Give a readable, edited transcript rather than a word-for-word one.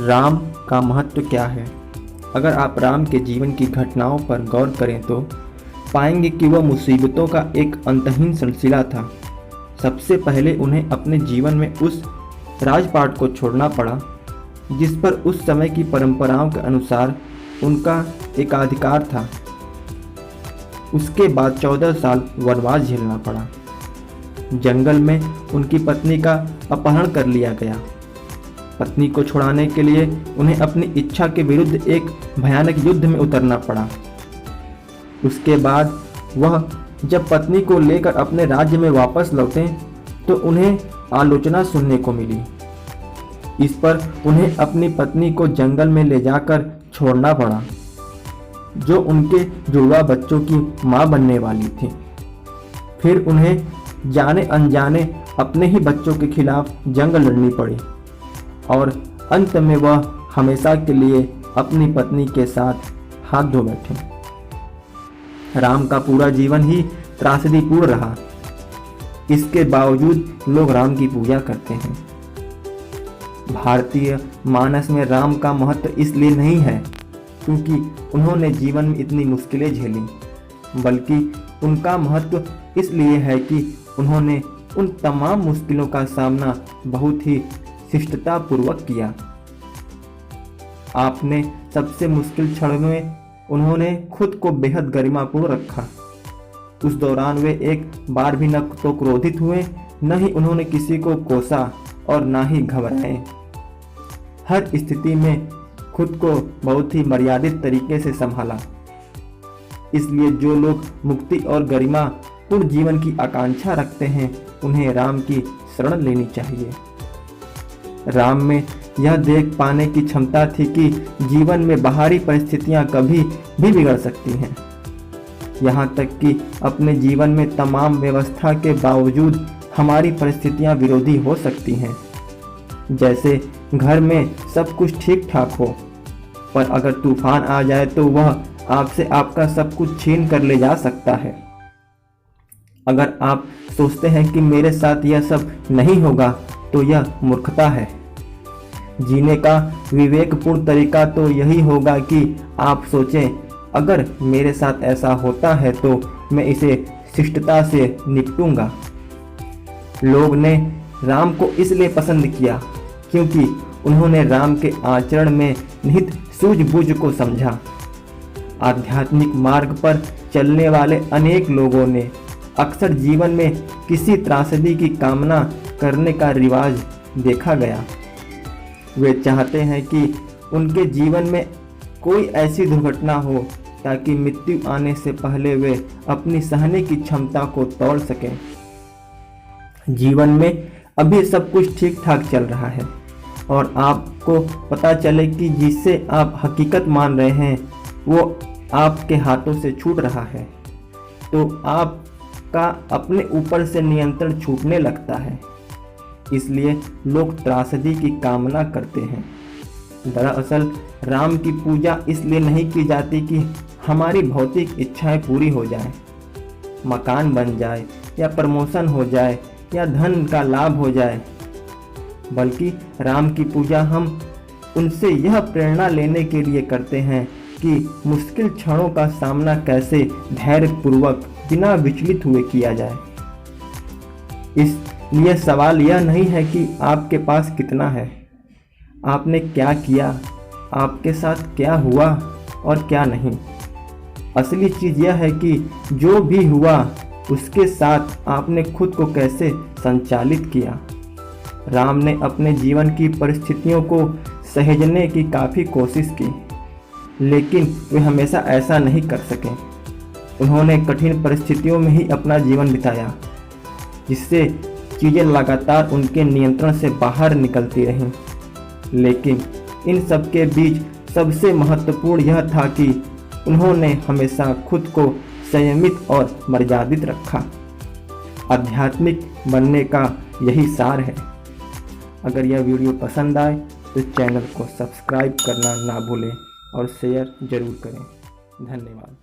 राम का महत्व क्या है। अगर आप राम के जीवन की घटनाओं पर गौर करें तो पाएंगे कि वह मुसीबतों का एक अंतहीन सिलसिला था। सबसे पहले उन्हें अपने जीवन में उस राजपाट को छोड़ना पड़ा जिस पर उस समय की परंपराओं के अनुसार उनका एकाधिकार था। उसके बाद 14 साल वनवास झेलना पड़ा। जंगल में उनकी पत्नी का अपहरण कर लिया गया। पत्नी को छुड़ाने के लिए उन्हें अपनी इच्छा के विरुद्ध एक भयानक युद्ध में उतरना पड़ा। उसके बाद वह जब पत्नी को लेकर अपने राज्य में वापस लौटे तो उन्हें आलोचना सुनने को मिली। इस पर उन्हें अपनी पत्नी को जंगल में ले जाकर छोड़ना पड़ा, जो उनके जुड़वा बच्चों की मां बनने वाली थी। फिर उन्हें जाने अनजाने अपने ही बच्चों के खिलाफ जंग लड़नी पड़ी और अंत में वह हमेशा के लिए अपनी पत्नी के साथ हाथ धो बैठे। राम का पूरा जीवन ही त्रासदीपूर्ण रहा। इसके बावजूद लोग राम की पूजा करते हैं। भारतीय मानस में राम का महत्व इसलिए नहीं है क्योंकि उन्होंने जीवन में इतनी मुश्किलें झेली, बल्कि उनका महत्व इसलिए है कि उन्होंने उन तमाम मुश्किलों का सामना बहुत ही शिष्टतापूर्वक किया। आपने सबसे मुश्किल क्षण में उन्होंने खुद को बेहद गरिमापूर्ण रखा। उस दौरान वे एक बार भी न तो क्रोधित हुए, न ही उन्होंने किसी को कोसा और न ही घबराए। हर स्थिति में खुद को बहुत ही मर्यादित तरीके से संभाला। इसलिए जो लोग मुक्ति और गरिमा पूर्ण जीवन की आकांक्षा रखते हैं उन्हें राम की शरण लेनी चाहिए। राम में यह देख पाने की क्षमता थी कि जीवन में बाहरी परिस्थितियां कभी भी बिगड़ सकती हैं। यहाँ तक कि अपने जीवन में तमाम व्यवस्था के बावजूद हमारी परिस्थितियां विरोधी हो सकती हैं। जैसे घर में सब कुछ ठीक ठाक हो, पर अगर तूफान आ जाए तो वह आपसे आपका सब कुछ छीन कर ले जा सकता है। अगर आप सोचते हैं कि मेरे साथ यह सब नहीं होगा तो यह मूर्खता है। जीने का विवेकपूर्ण तरीका तो यही होगा कि आप सोचें, अगर मेरे साथ ऐसा होता है तो मैं इसे शिष्टता से निपटूंगा। लोग ने राम को इसलिए पसंद किया क्योंकि उन्होंने राम के आचरण में निहित सूझबूझ को समझा। आध्यात्मिक मार्ग पर चलने वाले अनेक लोगों ने अक्सर जीवन में किसी त्रासदी की कामना करने का रिवाज देखा गया। वे चाहते हैं कि उनके जीवन में कोई ऐसी दुर्घटना हो ताकि मृत्यु आने से पहले वे अपनी सहने की क्षमता को तोड़ सकें। जीवन में अभी सब कुछ ठीक ठाक चल रहा है और आपको पता चले कि जिससे आप हकीकत मान रहे हैं वो आपके हाथों से छूट रहा है, तो आपका अपने ऊपर से नियंत्रण छूटने लगता है। इसलिए लोग त्रासदी की कामना करते हैं। दरअसल राम की पूजा इसलिए नहीं की जाती कि हमारी भौतिक इच्छाएं पूरी हो जाएं, मकान बन जाए या प्रमोशन हो जाए या धन का लाभ हो जाए, बल्कि राम की पूजा हम उनसे यह प्रेरणा लेने के लिए करते हैं कि मुश्किल क्षणों का सामना कैसे धैर्यपूर्वक बिना विचलित हुए किया जाए। इसलिए सवाल यह नहीं है कि आपके पास कितना है, आपने क्या किया, आपके साथ क्या हुआ और क्या नहीं। असली चीज़ यह है कि जो भी हुआ उसके साथ आपने खुद को कैसे संचालित किया। राम ने अपने जीवन की परिस्थितियों को सहेजने की काफ़ी कोशिश की, लेकिन वे हमेशा ऐसा नहीं कर सके। उन्होंने कठिन परिस्थितियों में ही अपना जीवन बिताया, जिससे चीज़ें लगातार उनके नियंत्रण से बाहर निकलती रहीं। लेकिन इन सब के बीच सबसे महत्वपूर्ण यह था कि उन्होंने हमेशा खुद को संयमित और मर्यादित रखा। आध्यात्मिक बनने का यही सार है। अगर यह वीडियो पसंद आए तो चैनल को सब्सक्राइब करना ना भूलें और शेयर ज़रूर करें। धन्यवाद।